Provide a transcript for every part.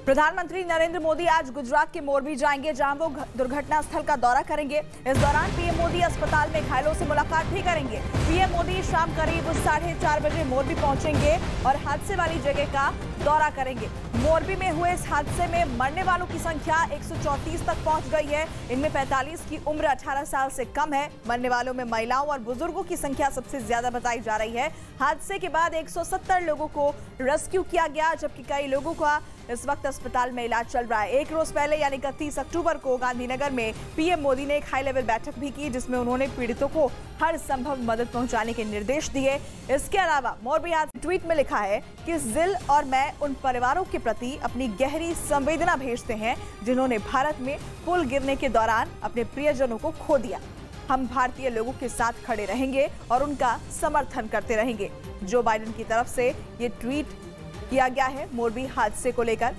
प्रधानमंत्री नरेंद्र मोदी आज गुजरात के मोरबी जाएंगे, जहां वो दुर्घटना स्थल का दौरा करेंगे। इस दौरान पीएम मोदी अस्पताल में घायलों से मुलाकात भी करेंगे। पीएम मोदी शाम करीब 4:30 बजे मोरबी पहुंचेंगे और हादसे वाली जगह का दौरा करेंगे। मोरबी में हुए इस हादसे में मरने वालों की संख्या 134 तक पहुंच गई है। इनमें 45 की उम्र 18 साल से कम है। मरने वालों में महिलाओं और बुजुर्गों की संख्या सबसे ज्यादा बताई जा रही है। हादसे के बाद 170 लोगों को रेस्क्यू किया गया, जबकि कई लोगों का इस वक्त अस्पताल में इलाज चल रहा है। एक रोज पहले यानी 31 अक्टूबर को गांधीनगर में पीएम मोदी ने एक हाई लेवल बैठक भी की, जिसमें उन्होंने पीड़ितों को हर संभव मदद पहुंचाने के निर्देश दिए। इसके अलावा मोरबी आज ट्वीट में लिखा है कि जिल और मैं उन परिवारों के प्रति अपनी गहरी संवेदना भेजते हैं जिन्होंने भारत में पुल गिरने के दौरान अपने प्रियजनों को खो दिया। हम भारतीय लोगों के साथ खड़े रहेंगे और उनका समर्थन करते रहेंगे। जो बाइडेन की तरफ से ये ट्वीट किया गया है मोरबी हादसे को लेकर।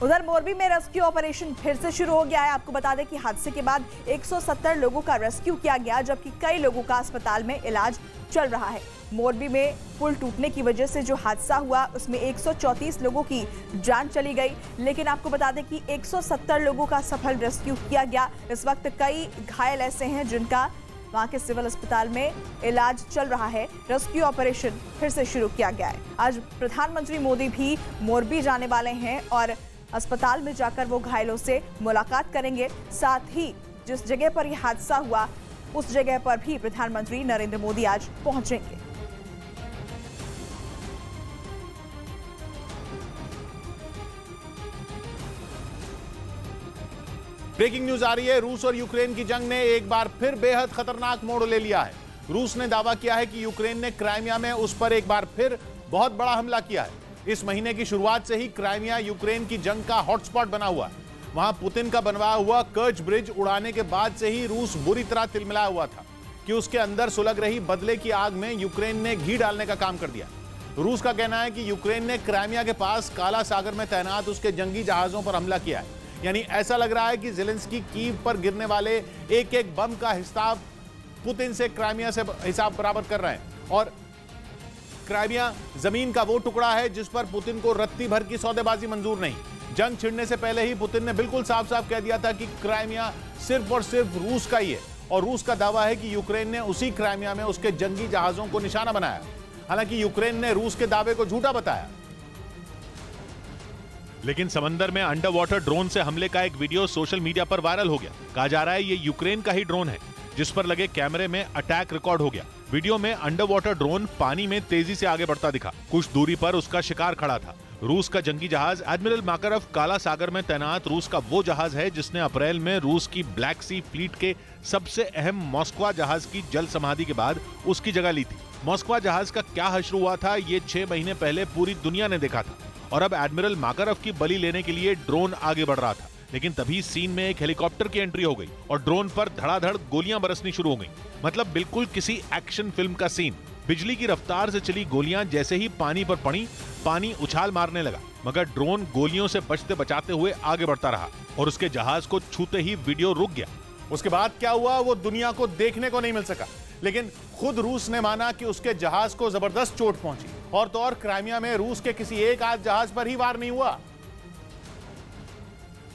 उधर मोरबी में रेस्क्यू ऑपरेशन फिर से शुरू हो गया है। आपको बता दें कि हादसे के बाद 170 लोगों का रेस्क्यू किया गया, जबकि कई लोगों का अस्पताल में इलाज चल रहा है। मोरबी में पुल टूटने की वजह से जो हादसा हुआ उसमें 134 लोगों की जान चली गई, लेकिन आपको बता दें कि 170 लोगों का सफल रेस्क्यू किया गया। इस वक्त कई घायल ऐसे हैं जिनका वहां के सिविल अस्पताल में इलाज चल रहा है। रेस्क्यू ऑपरेशन फिर से शुरू किया गया है। आज प्रधानमंत्री मोदी भी मोरबी जाने वाले हैं और अस्पताल में जाकर वो घायलों से मुलाकात करेंगे। साथ ही जिस जगह पर यह हादसा हुआ उस जगह पर भी प्रधानमंत्री नरेंद्र मोदी आज पहुंचेंगे। ब्रेकिंग न्यूज आ रही है। रूस और यूक्रेन की जंग ने एक बार फिर बेहद खतरनाक मोड़ ले लिया है। रूस ने दावा किया है कि यूक्रेन ने क्राइमिया में उस पर एक बार फिर बहुत बड़ा हमला किया है। इस महीने की शुरुआत से ही क्राइमिया यूक्रेन की जंग का हॉटस्पॉट बना हुआ है। वहां पुतिन का बनवाया हुआ कर्च ब्रिज उड़ाने के बाद से ही रूस बुरी तरह तिलमिलाया हुआ था कि उसके अंदर सुलग रही बदले की आग में यूक्रेन ने घी डालने का काम कर दिया। रूस का कहना है कि यूक्रेन ने क्राइमिया के पास काला सागर में तैनात उसके जंगी जहाजों पर हमला किया है। यानी ऐसा लग रहा है कि ज़ेलेंस्की कीव पर गिरने वाले एक एक बम का हिसाब पुतिन से क्राइमिया से हिसाब बराबर कर रहे हैं। और क्राइमिया जमीन का वो टुकड़ा है जिस पर पुतिन को रत्ती भर की सौदेबाजी मंजूर नहीं। जंग छिड़ने से पहले ही पुतिन ने बिल्कुल साफ साफ कह दिया था कि क्राइमिया सिर्फ और सिर्फ रूस का ही है। और रूस का दावा है कि यूक्रेन ने उसी क्राइमिया में उसके जंगी जहाजों को निशाना बनाया। हालांकि यूक्रेन ने रूस के दावे को झूठा बताया। लेकिन समंदर में अंडर वाटर ड्रोन से हमले का एक वीडियो सोशल मीडिया पर वायरल हो गया। कहा जा रहा है ये यूक्रेन का ही ड्रोन है, जिस पर लगे कैमरे में अटैक रिकॉर्ड हो गया। वीडियो में अंडर वाटर ड्रोन पानी में तेजी से आगे बढ़ता दिखा। कुछ दूरी पर उसका शिकार खड़ा था। रूस का जंगी जहाज एडमिरल माकारव काला सागर में तैनात रूस का वो जहाज है जिसने अप्रैल में रूस की ब्लैक सी फ्लीट के सबसे अहम मॉस्कवा जहाज की जल समाधि के बाद उसकी जगह ली थी। मॉस्कवा जहाज का क्या हश्र हुआ था ये 6 महीने पहले पूरी दुनिया ने देखा था। और अब एडमिरल माकारव की बलि लेने के लिए ड्रोन आगे बढ़ रहा था। लेकिन तभी सीन में एक हेलीकॉप्टर की एंट्री हो गई और ड्रोन पर धड़ाधड़ गोलियां बरसनी शुरू हो गई। मतलब बिल्कुल किसी एक्शन फिल्म का सीन। बिजली की रफ्तार से चली गोलियां जैसे ही पानी पर पड़ी, पानी उछाल मारने लगा, मगर ड्रोन गोलियों से बचते बचाते हुए आगे बढ़ता रहा और उसके जहाज को छूते ही वीडियो रुक गया। उसके बाद क्या हुआ वो दुनिया को देखने को नहीं मिल सका, लेकिन खुद रूस ने माना कि उसके जहाज को जबरदस्त चोट पहुंची। और तो और क्राइमिया में रूस के किसी एक आध जहाज पर ही वार नहीं हुआ,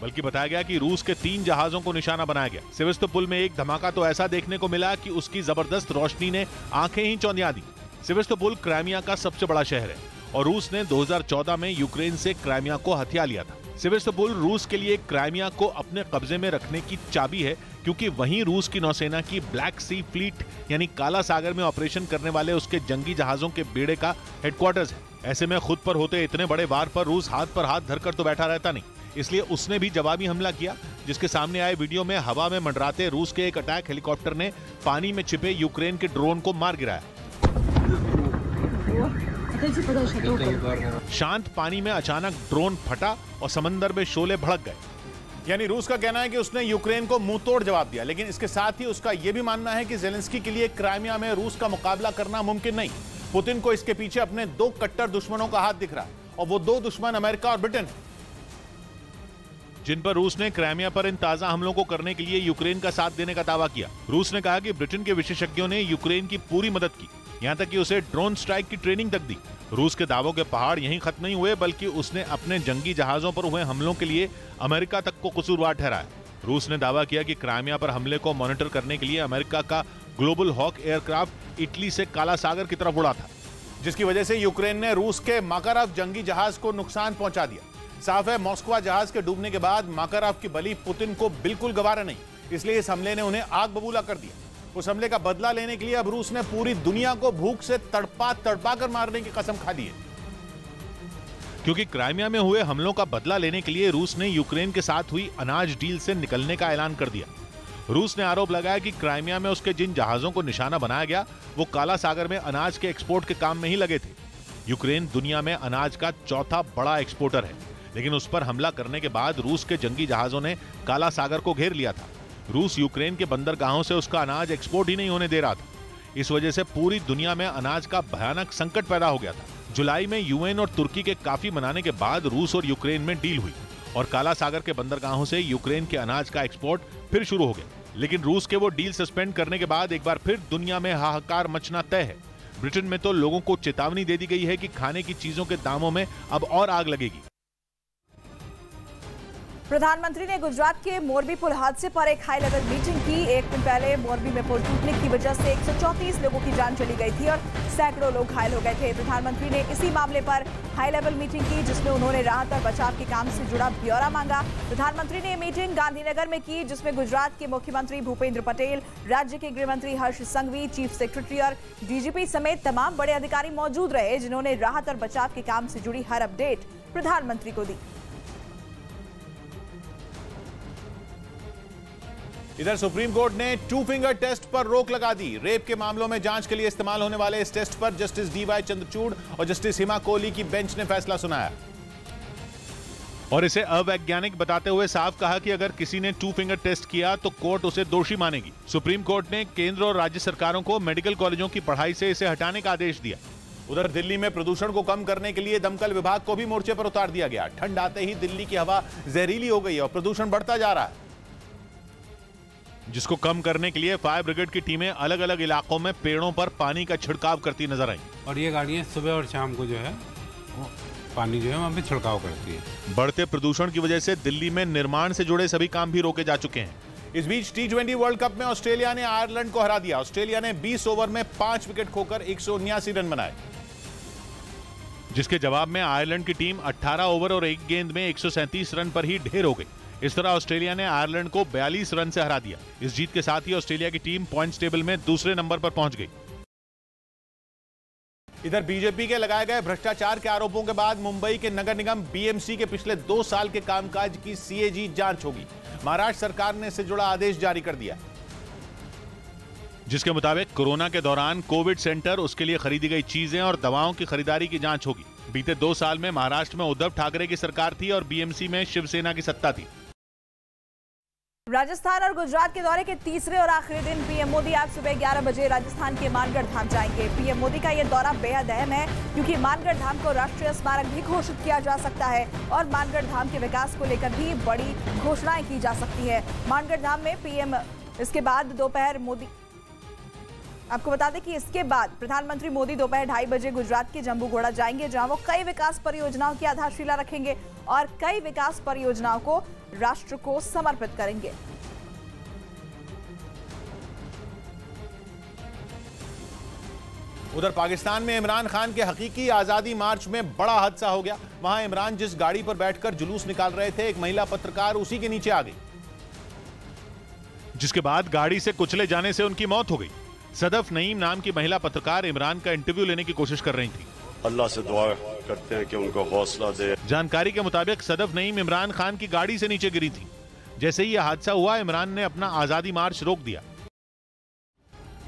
बल्कि बताया गया कि रूस के 3 जहाजों को निशाना बनाया गया। सेवेस्तोपुल में एक धमाका तो ऐसा देखने को मिला कि उसकी जबरदस्त रोशनी ने आंखें ही चौंधिया दी। सेवेस्तोपुल क्राइमिया का सबसे बड़ा शहर है और रूस ने 2014 में यूक्रेन से क्राइमिया को हथिया लिया था। सेवेस्तोपुल रूस के लिए क्राइमिया को अपने कब्जे में रखने की चाबी है, क्योंकि वहीं रूस की नौसेना की ब्लैक सी फ्लीट यानी काला सागर में ऑपरेशन करने वाले उसके जंगी जहाजों के बेड़े का हेडक्वार्टर्स है। ऐसे में खुद पर होते इतने बड़े वार पर रूस हाथ पर हाथ धरकर तो बैठा रहता नहीं, इसलिए उसने भी जवाबी हमला किया, जिसके सामने आए वीडियो में हवा में मंडराते रूस के एक अटैक हेलीकॉप्टर ने पानी में छिपे यूक्रेन के ड्रोन को मार गिराया। शांत पानी में अचानक ड्रोन फटा और समंदर में शोले भड़क गए। यानी रूस का कहना है कि उसने यूक्रेन को मुंह तोड़ जवाब दिया, लेकिन इसके साथ ही उसका यह भी मानना है कि ज़ेलेंस्की के लिए क्राइमिया में रूस का मुकाबला करना मुमकिन नहीं। पुतिन को इसके पीछे अपने 2 कट्टर दुश्मनों का हाथ दिख रहा है और वो 2 दुश्मन अमेरिका और ब्रिटेन है, जिन पर रूस ने क्राइमिया पर इन ताजा हमलों को करने के लिए यूक्रेन का साथ देने का दावा किया। रूस ने कहा कि ब्रिटेन के विशेषज्ञों ने यूक्रेन की पूरी मदद की यहाँ तक कि उसे ड्रोन स्ट्राइक की ट्रेनिंग तक दी। रूस के दावों के पहाड़ यहीं खत्म नहीं हुए, बल्कि उसने अपने जंगी जहाजों पर हुए हमलों के लिए अमेरिका तक को कसूरवार ठहराया। रूस ने दावा किया कि क्राइमिया पर हमले को मॉनिटर करने के लिए अमेरिका का ग्लोबल हॉक एयरक्राफ्ट इटली से काला सागर की तरफ उड़ा था, जिसकी वजह से यूक्रेन ने रूस के माकारोव जंगी जहाज को नुकसान पहुंचा दिया। साफ है, मॉस्को जहाज के डूबने के बाद माकारोव की बलि पुतिन को बिल्कुल गवारा नहीं, इसलिए इस हमले ने उन्हें आग बबूला कर दिया। उस हमले का बदला लेने के लिए अब रूस ने पूरी दुनिया को भूख से तड़पा कर मारने की कसम खा दी है। क्योंकि क्राइमिया में हुए हमलों का बदला लेने के लिए रूस ने यूक्रेन के साथ हुई अनाज डील से निकलने का ऐलान कर दिया। रूस ने आरोप लगाया कि क्राइमिया में उसके जिन जहाजों को निशाना बनाया गया वो काला सागर में अनाज के एक्सपोर्ट के काम में ही लगे थे। यूक्रेन दुनिया में अनाज का चौथा बड़ा एक्सपोर्टर है, लेकिन उस पर हमला करने के बाद रूस के जंगी जहाजों ने काला सागर को घेर लिया था। रूस यूक्रेन के बंदरगाहों से उसका अनाज एक्सपोर्ट ही नहीं होने दे रहा था। इस वजह से पूरी दुनिया में अनाज का भयानक संकट पैदा हो गया था। जुलाई में यूएन और तुर्की के काफी मनाने के बाद रूस और यूक्रेन में डील हुई और काला सागर के बंदरगाहों से यूक्रेन के अनाज का एक्सपोर्ट फिर शुरू हो गया। लेकिन रूस के वो डील सस्पेंड करने के बाद एक बार फिर दुनिया में हाहाकार मचना तय है। ब्रिटेन में तो लोगों को चेतावनी दे दी गई है कि खाने की चीजों के दामों में अब और आग लगेगी। प्रधानमंत्री ने गुजरात के मोरबी पुल हादसे पर एक हाई लेवल मीटिंग की। एक दिन पहले मोरबी में पुल टूटने की वजह से 134 लोगों की जान चली गई थी और सैकड़ों लोग घायल हो गए थे। प्रधानमंत्री ने इसी मामले पर हाई लेवल मीटिंग की, जिसमें उन्होंने राहत और बचाव के काम से जुड़ा ब्यौरा मांगा। प्रधानमंत्री ने मीटिंग गांधीनगर में की, जिसमें गुजरात के मुख्यमंत्री भूपेंद्र पटेल, राज्य के गृह मंत्री हर्ष संघवी, चीफ सेक्रेटरी और डीजीपी समेत तमाम बड़े अधिकारी मौजूद रहे, जिन्होंने राहत और बचाव के काम से जुड़ी हर अपडेट प्रधानमंत्री को दी। इधर सुप्रीम कोर्ट ने टू फिंगर टेस्ट पर रोक लगा दी। रेप के मामलों में जांच के लिए इस्तेमाल होने वाले इस टेस्ट पर जस्टिस डीवाई चंद्रचूड़ और जस्टिस हिमा कोहली की बेंच ने फैसला सुनाया और इसे अवैज्ञानिक बताते हुए साफ कहा कि अगर किसी ने टू फिंगर टेस्ट किया तो कोर्ट उसे दोषी मानेगी। सुप्रीम कोर्ट ने केंद्र और राज्य सरकारों को मेडिकल कॉलेजों की पढ़ाई से इसे हटाने का आदेश दिया। उधर दिल्ली में प्रदूषण को कम करने के लिए दमकल विभाग को भी मोर्चे पर उतार दिया गया। ठंड आते ही दिल्ली की हवा जहरीली हो गई और प्रदूषण बढ़ता जा रहा है, जिसको कम करने के लिए फायर ब्रिगेड की टीमें अलग अलग इलाकों में पेड़ों पर पानी का छिड़काव करती नजर आई। और ये गाड़ियां सुबह और शाम को जो है वो पानी जो है वहां पे छिड़काव करती है। बढ़ते प्रदूषण की वजह से दिल्ली में निर्माण से जुड़े सभी काम भी रोके जा चुके हैं। इस बीच T20 वर्ल्ड कप में ऑस्ट्रेलिया ने आयरलैंड को हरा दिया। ऑस्ट्रेलिया ने 20 ओवर में 5 विकेट खोकर 179 रन बनाए, जिसके जवाब में आयरलैंड की टीम 18 ओवर और 1 गेंद में 137 रन पर ही ढेर हो गई। इस तरह ऑस्ट्रेलिया ने आयरलैंड को 42 रन से हरा दिया। इस जीत के साथ ही ऑस्ट्रेलिया की टीम पॉइंट्स टेबल में दूसरे नंबर पर पहुंच गई। इधर बीजेपी के लगाए गए भ्रष्टाचार के आरोपों के बाद मुंबई के नगर निगम BMC के पिछले 2 साल के कामकाज की CAG जांच होगी। महाराष्ट्र सरकार ने इससे जुड़ा आदेश जारी कर दिया, जिसके मुताबिक कोरोना के दौरान कोविड सेंटर, उसके लिए खरीदी गई चीजें और दवाओं की खरीदारी की जांच होगी। बीते 2 साल में महाराष्ट्र में उद्धव ठाकरे की सरकार थी और BMC में शिवसेना की सत्ता थी। राजस्थान और गुजरात के दौरे के तीसरे और आखिरी दिन पीएम मोदी आज सुबह 11 बजे राजस्थान के मानगढ़ धाम जाएंगे। पीएम मोदी का यह दौरा बेहद अहम है, क्योंकि मानगढ़ धाम को राष्ट्रीय स्मारक भी घोषित किया जा सकता है और मानगढ़ धाम के विकास को लेकर भी बड़ी घोषणाएं की जा सकती है। मानगढ़ धाम में पीएम इसके बाद दोपहर मोदी आपको बता दें कि इसके बाद प्रधानमंत्री मोदी दोपहर 2:30 बजे गुजरात के जम्बूगोड़ा जाएंगे, जहां वो कई विकास परियोजनाओं की आधारशिला रखेंगे और कई विकास परियोजनाओं को राष्ट्र को समर्पित करेंगे। उधर पाकिस्तान में इमरान खान के हकीकी आजादी मार्च में बड़ा हादसा हो गया। वहां इमरान जिस गाड़ी पर बैठकर जुलूस निकाल रहे थे, एक महिला पत्रकार उसी के नीचे आ गई, जिसके बाद गाड़ी से कुचले जाने से उनकी मौत हो गई। सदफ नईम नाम की महिला पत्रकार इमरान का इंटरव्यू लेने की कोशिश कर रही थी। अल्लाह से दुआ करते हैं कि उनको हौसला दे। जानकारी के मुताबिक सदफ नईम इमरान खान की गाड़ी से नीचे गिरी थी। जैसे ही यह हादसा हुआ, इमरान ने अपना आजादी मार्च रोक दिया।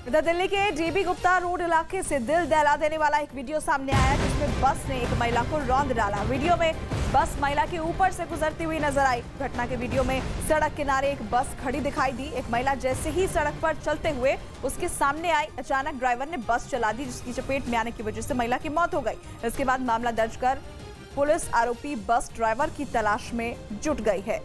इधर दिल्ली के DB गुप्ता रोड इलाके से दिल दहला देने वाला एक वीडियो सामने आया, जिसमें बस ने एक महिला को रौंद डाला। वीडियो में बस महिला के ऊपर से गुजरती हुई नजर आई। घटना के वीडियो में सड़क किनारे एक बस खड़ी दिखाई दी। एक महिला जैसे ही सड़क पर चलते हुए उसके सामने आई, अचानक ड्राइवर ने बस चला दी, जिसकी चपेट में आने की वजह से महिला की मौत हो गई। इसके बाद मामला दर्ज कर पुलिस आरोपी बस ड्राइवर की तलाश में जुट गई है।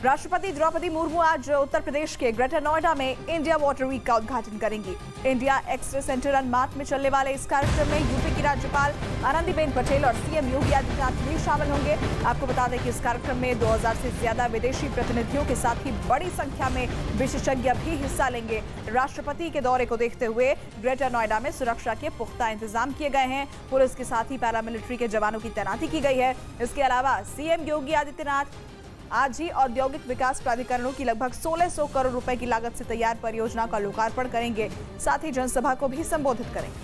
राष्ट्रपति द्रौपदी मुर्मू आज उत्तर प्रदेश के ग्रेटर नोएडा में इंडिया वाटर वीक का उद्घाटन करेंगी। इंडिया एक्सरे सेंटर अनमार्ट में चलने वाले इस कार्यक्रम में यूपी की राज्यपाल आनंदीबेन पटेल और सीएम योगी आदित्यनाथ भी शामिल होंगे। आपको बता दें कि इस कार्यक्रम में 2000 से ज्यादा विदेशी प्रतिनिधियों के साथ ही बड़ी संख्या में विशेषज्ञ भी हिस्सा लेंगे। राष्ट्रपति के दौरे को देखते हुए ग्रेटर नोएडा में सुरक्षा के पुख्ता इंतजाम किए गए हैं। पुलिस के साथ ही पैरामिलिट्री के जवानों की तैनाती की गई है। इसके अलावा सीएम योगी आदित्यनाथ आज ही औद्योगिक विकास प्राधिकरणों की लगभग 1600 करोड़ रुपए की लागत से तैयार परियोजना का लोकार्पण करेंगे। साथ ही जनसभा को भी संबोधित करेंगे।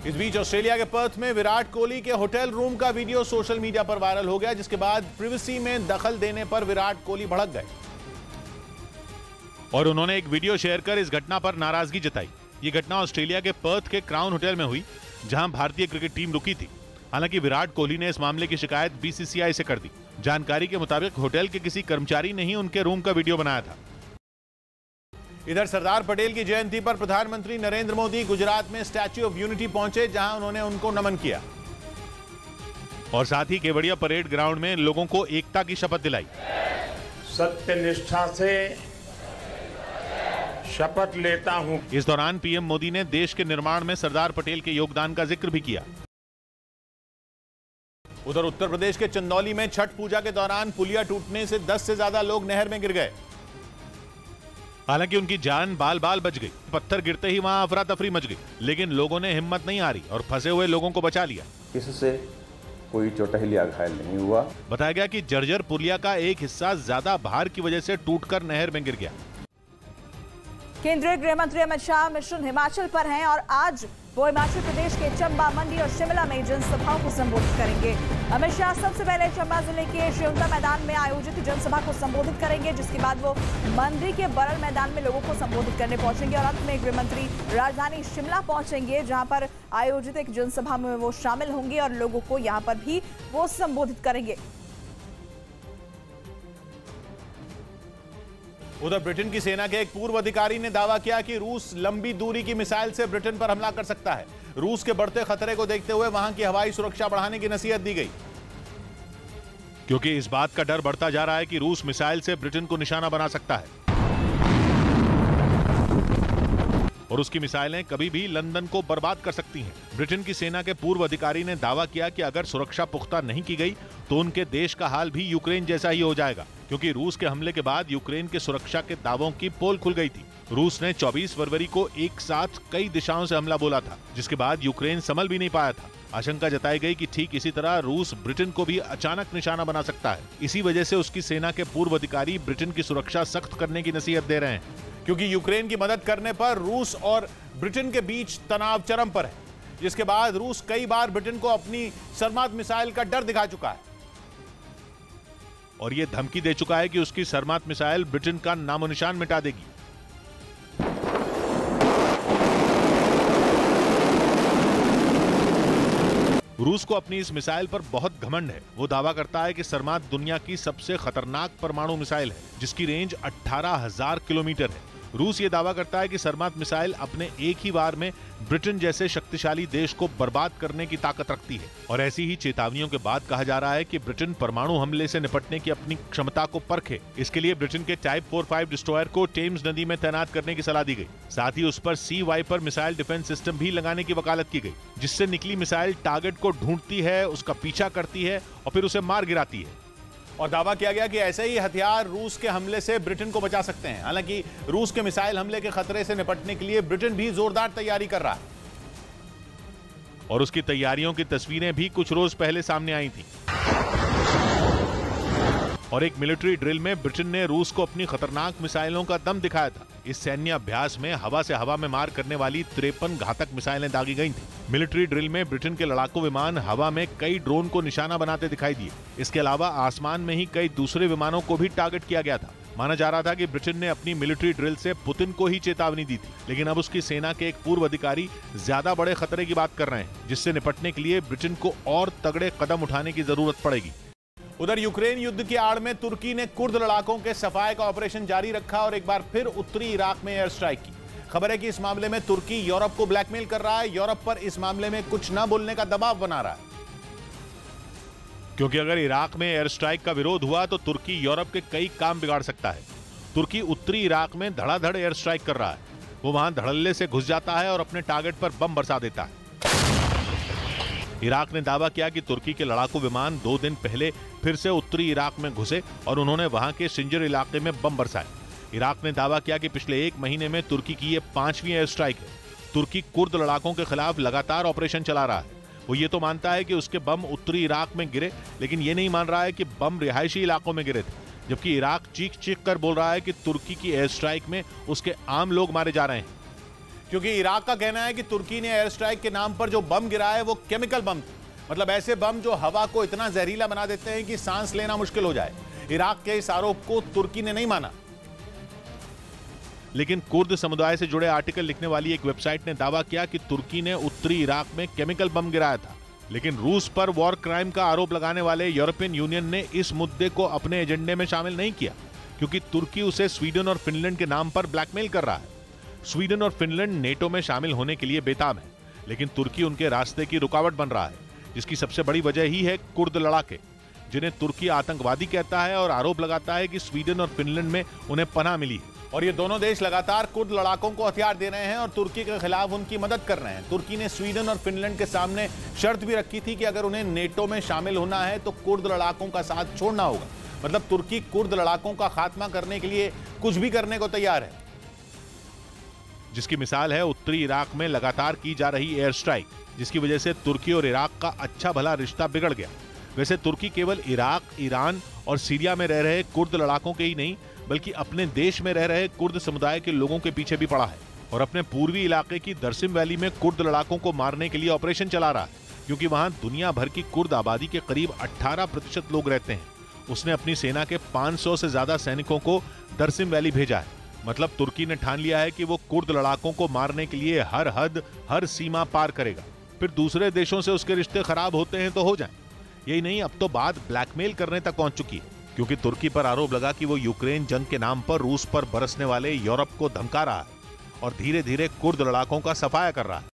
इस बीच ऑस्ट्रेलिया के पर्थ में विराट कोहली के होटल रूम का वीडियो सोशल मीडिया पर वायरल हो गया, जिसके बाद प्रिवेसी में दखल देने पर विराट कोहली भड़क गए और उन्होंने एक वीडियो शेयर कर इस घटना पर नाराजगी जताई। ये घटना ऑस्ट्रेलिया के पर्थ के क्राउन होटल में हुई, जहां भारतीय क्रिकेट टीम रुकी थी। हालांकि विराट कोहली ने इस मामले की शिकायत बीसीसीआई से कर दी। जानकारी के मुताबिक होटल के किसी कर्मचारी ने ही उनके रूम का वीडियो बनाया था। इधर सरदार पटेल की जयंती पर प्रधानमंत्री नरेंद्र मोदी गुजरात में स्टैच्यू ऑफ यूनिटी पहुंचे, जहां उन्होंने उनको नमन किया और साथ ही केवड़िया परेड ग्राउंड में लोगों को एकता की शपथ दिलाई। सत्य निष्ठा से शपथ लेता हूं। इस दौरान पीएम मोदी ने देश के निर्माण में सरदार पटेल के योगदान का जिक्र भी किया। उधर उत्तर प्रदेश के चंदौली में छठ पूजा के दौरान पुलिया टूटने से 10 से ज्यादा लोग नहर में गिर गए। हालांकि उनकी जान बाल बाल बच गई। पत्थर गिरते ही वहां अफरा तफरी मच गई, लेकिन लोगों ने हिम्मत नहीं हारी और फंसे हुए लोगों को बचा लिया। इससे कोई चोटिल या घायल नहीं हुआ। बताया गया कि जर्जर पुलिया का एक हिस्सा ज्यादा भार की वजह से टूटकर नहर में गिर गया। केंद्रीय गृह मंत्री अमित शाह मिशन हिमाचल पर हैं और आज वो हिमाचल प्रदेश के चंबा, मंडी और शिमला में जनसभाओं को संबोधित करेंगे। अमित शाह सबसे पहले चंबा जिले के श्रीउंता मैदान में आयोजित जनसभा को संबोधित करेंगे, जिसके बाद वो मंडी के बरल मैदान में लोगों को संबोधित करने पहुंचेंगे और अंत में गृह मंत्री राजधानी शिमला पहुंचेंगे, जहां पर आयोजित एक जनसभा में वो शामिल होंगे और लोगों को यहां पर भी वो संबोधित करेंगे। उधर ब्रिटेन की सेना के एक पूर्व अधिकारी ने दावा किया कि रूस लंबी दूरी की मिसाइल से ब्रिटेन पर हमला कर सकता है। रूस के बढ़ते खतरे को देखते हुए वहां की हवाई सुरक्षा बढ़ाने की नसीहत दी गई, क्योंकि इस बात का डर बढ़ता जा रहा है कि रूस मिसाइल से ब्रिटेन को निशाना बना सकता है और उसकी मिसाइलें कभी भी लंदन को बर्बाद कर सकती हैं। ब्रिटेन की सेना के पूर्व अधिकारी ने दावा किया कि अगर सुरक्षा पुख्ता नहीं की गई तो उनके देश का हाल भी यूक्रेन जैसा ही हो जाएगा, क्योंकि रूस के हमले के बाद यूक्रेन के सुरक्षा के दावों की पोल खुल गई थी। रूस ने 24 फरवरी को एक साथ कई दिशाओं से हमला बोला था, जिसके बाद यूक्रेन संभल भी नहीं पाया था। आशंका जताई गई कि ठीक इसी तरह रूस ब्रिटेन को भी अचानक निशाना बना सकता है। इसी वजह से उसकी सेना के पूर्व अधिकारी ब्रिटेन की सुरक्षा सख्त करने की नसीहत दे रहे हैं, क्योंकि यूक्रेन की मदद करने पर रूस और ब्रिटेन के बीच तनाव चरम पर है, जिसके बाद रूस कई बार ब्रिटेन को अपनी सरमात मिसाइल का डर दिखा चुका है और ये धमकी दे चुका है कि उसकी सरमात मिसाइल ब्रिटेन का नामो निशान मिटा देगी। रूस को अपनी इस मिसाइल पर बहुत घमंड है। वो दावा करता है कि सरमात दुनिया की सबसे खतरनाक परमाणु मिसाइल है, जिसकी रेंज 18,000 किलोमीटर है। रूस ये दावा करता है कि सरमात मिसाइल अपने एक ही वार में ब्रिटेन जैसे शक्तिशाली देश को बर्बाद करने की ताकत रखती है और ऐसी ही चेतावनियों के बाद कहा जा रहा है कि ब्रिटेन परमाणु हमले से निपटने की अपनी क्षमता को परखे। इसके लिए ब्रिटेन के टाइप 45 डिस्ट्रॉयर को टेम्स नदी में तैनात करने की सलाह दी गई। साथ ही उस पर सी वाइपर मिसाइल डिफेंस सिस्टम भी लगाने की वकालत की गई, जिससे निकली मिसाइल टारगेट को ढूंढती है, उसका पीछा करती है और फिर उसे मार गिराती है। और दावा किया गया कि ऐसे ही हथियार रूस के हमले से ब्रिटेन को बचा सकते हैं। हालांकि रूस के मिसाइल हमले के खतरे से निपटने के लिए ब्रिटेन भी जोरदार तैयारी कर रहा है और उसकी तैयारियों की तस्वीरें भी कुछ रोज पहले सामने आई थी और एक मिलिट्री ड्रिल में ब्रिटेन ने रूस को अपनी खतरनाक मिसाइलों का दम दिखाया था। इस सैन्य अभ्यास में हवा से हवा में मार करने वाली 53 घातक मिसाइलें दागी गई थी। मिलिट्री ड्रिल में ब्रिटेन के लड़ाकू विमान हवा में कई ड्रोन को निशाना बनाते दिखाई दिए। इसके अलावा आसमान में ही कई दूसरे विमानों को भी टारगेट किया गया था। माना जा रहा था कि ब्रिटेन ने अपनी मिलिट्री ड्रिल से पुतिन को ही चेतावनी दी थी, लेकिन अब उसकी सेना के एक पूर्व अधिकारी ज्यादा बड़े खतरे की बात कर रहे हैं, जिससे निपटने के लिए ब्रिटेन को और तगड़े कदम उठाने की जरूरत पड़ेगी। उधर यूक्रेन युद्ध की आड़ में तुर्की ने कुर्द लड़ाकों के सफाए का ऑपरेशन जारी रखा और एक बार फिर उत्तरी इराक में एयर स्ट्राइक की। खबर है कि इस मामले में तुर्की यूरोप को ब्लैकमेल कर रहा है, यूरोप पर इस मामले में कुछ न बोलने का दबाव बना रहा है। क्योंकि अगर इराक में एयर स्ट्राइक का विरोध हुआ तो तुर्की यूरोप के कई काम बिगाड़ सकता है। तुर्की उत्तरी इराक में धड़ाधड़ एयर स्ट्राइक कर रहा है। वो वहां धड़ल्ले से घुस जाता है और अपने टारगेट पर बम बरसा देता है। इराक ने दावा किया कि तुर्की के लड़ाकू विमान 2 दिन पहले फिर से उत्तरी इराक में घुसे और उन्होंने वहां के सिंजर इलाके में बम बरसाए। इराक ने दावा किया कि पिछले 1 महीने में तुर्की की ये 5वीं एयर स्ट्राइक है। तुर्की कुर्द लड़ाकों के खिलाफ लगातार ऑपरेशन चला रहा है। वो ये तो मानता है कि उसके बम उत्तरी इराक में गिरे, लेकिन ये नहीं मान रहा है कि बम रिहायशी इलाकों में गिरे थे। जबकि इराक चीख चीख कर बोल रहा है कि तुर्की की एयर स्ट्राइक में उसके आम लोग मारे जा रहे हैं। क्योंकि इराक का कहना है कि तुर्की ने एयर स्ट्राइक के नाम पर जो बम गिरा है वो केमिकल बम थे, मतलब ऐसे बम जो हवा को इतना जहरीला बना देते हैं कि सांस लेना मुश्किल हो जाए। इराक के इस आरोप को तुर्की ने नहीं माना। लेकिन कुर्द समुदाय से जुड़े आर्टिकल लिखने वाली एक वेबसाइट ने दावा किया कि तुर्की ने उत्तरी इराक में केमिकल बम गिराया था। लेकिन रूस पर वॉर क्राइम का आरोप लगाने वाले यूरोपियन यूनियन ने इस मुद्दे को अपने एजेंडे में शामिल नहीं किया, क्योंकि तुर्की उसे स्वीडन और फिनलैंड के नाम पर ब्लैकमेल कर रहा है। स्वीडन और फिनलैंड नेटो में शामिल होने के लिए बेताब है, लेकिन तुर्की उनके रास्ते की रुकावट बन रहा है, जिसकी सबसे बड़ी वजह ही है कुर्द लड़ाके, जिन्हें तुर्की आतंकवादी कहता है और आरोप लगाता है कि स्वीडन और फिनलैंड में उन्हें पनाह मिली है। और ये दोनों देश लगातार कुर्द लड़ाकों को हथियार दे रहे हैं और तुर्की के खिलाफ उनकी मदद कर रहे हैं। तुर्की ने स्वीडन और फिनलैंड के सामने शर्त भी रखी थी कि अगर उन्हें नेटो में शामिल होना है तो कुर्द लड़ाकों का साथ छोड़ना होगा। मतलब तुर्की कुर्द लड़ाकों का खात्मा करने के लिए कुछ भी करने को तैयार है, जिसकी मिसाल है उत्तरी इराक में लगातार की जा रही एयर स्ट्राइक, जिसकी वजह से तुर्की और इराक का अच्छा भला रिश्ता बिगड़ गया। वैसे तुर्की केवल इराक, ईरान और सीरिया में रह रहे कुर्द लड़ाकों के ही नहीं, बल्कि अपने देश में रह रहे कुर्द समुदाय के लोगों के पीछे भी पड़ा है और अपने पूर्वी इलाके की दरसिम वैली में कुर्द लड़ाकों को मारने के लिए ऑपरेशन चला रहा है, क्योंकि वहां दुनिया भर की कुर्द आबादी के करीब 18% लोग रहते हैं। उसने अपनी सेना के 500 से ज्यादा सैनिकों को दरसिम वैली भेजा है। मतलब तुर्की ने ठान लिया है कि वो कुर्द लड़ाकों को मारने के लिए हर हद, हर सीमा पार करेगा। फिर दूसरे देशों से उसके रिश्ते खराब होते हैं तो हो जाएं। यही नहीं, अब तो बात ब्लैकमेल करने तक पहुंच चुकी है, क्योंकि तुर्की पर आरोप लगा कि वो यूक्रेन जंग के नाम पर रूस पर बरसने वाले यूरोप को धमका रहा है और धीरे धीरे कुर्द लड़ाकों का सफाया कर रहा है।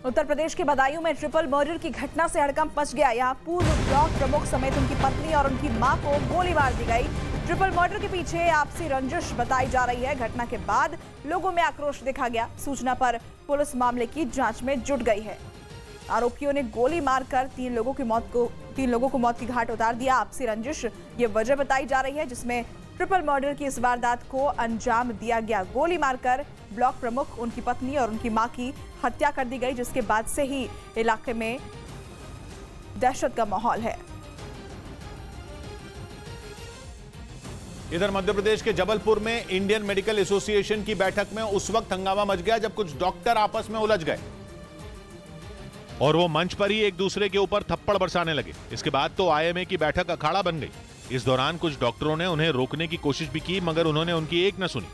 उत्तर प्रदेश के बदायूं में ट्रिपल मर्डर की घटना से हड़कंप मच गया। यहाँ पूर्व ब्लॉक प्रमुख समेत उनकी पत्नी और उनकी मां को गोली मार दी गई। ट्रिपल मर्डर के पीछे आपसी रंजिश बताई जा रही है। घटना के बाद लोगों में आक्रोश देखा गया। सूचना पर पुलिस मामले की जांच में जुट गई है। आरोपियों ने गोली मारकर 3 लोगों को मौत की घाट उतार दिया। आपसी रंजिश ये वजह बताई जा रही है जिसमें ट्रिपल मर्डर की इस वारदात को अंजाम दिया गया। गोली मारकर ब्लॉक प्रमुख, उनकी पत्नी और उनकी मां की हत्या कर दी गई, जिसके बाद से ही इलाके में दहशत का माहौल है। इधर मध्य प्रदेश के जबलपुर में इंडियन मेडिकल एसोसिएशन की बैठक में उस वक्त हंगामा मच गया जब कुछ डॉक्टर आपस में उलझ गए और वो मंच पर ही एक दूसरे के ऊपर थप्पड़ बरसाने लगे। इसके बाद तो आईएमए की बैठक अखाड़ा बन गई। इस दौरान कुछ डॉक्टरों ने उन्हें रोकने की कोशिश भी की, मगर उन्होंने उनकी एक न सुनी।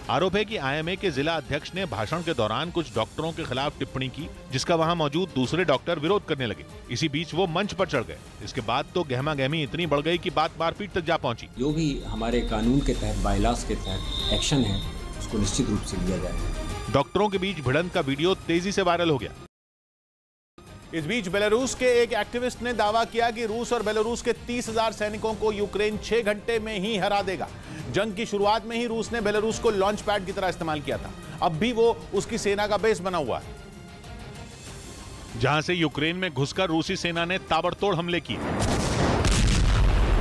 आरोप है कि आईएमए के जिला अध्यक्ष ने भाषण के दौरान कुछ डॉक्टरों के खिलाफ टिप्पणी की, जिसका वहां मौजूद दूसरे डॉक्टर विरोध करने लगे। इसी बीच वो मंच पर चढ़ गए। इसके बाद तो गहमा गहमी इतनी बढ़ गई कि बात मारपीट तक जा पहुंची। जो भी हमारे कानून के तहत, बायलॉज के तहत एक्शन है, उसको निश्चित रूप से लिया जाएगा। डॉक्टरों के बीच भिड़ंत का वीडियो तेजी से वायरल हो गया। इस बीच बेलारूस के एक एक्टिविस्ट ने दावा किया कि रूस और बेलारूस के 30,000 सैनिकों को यूक्रेन 6 घंटे में ही हरा देगा। जंग की शुरुआत में ही रूस ने बेलारूस को लॉन्च पैड की तरह इस्तेमाल किया था। अब भी वो उसकी सेना का बेस बना हुआ है, जहां से यूक्रेन में घुसकर रूसी सेना ने ताबड़तोड़ हमले किए।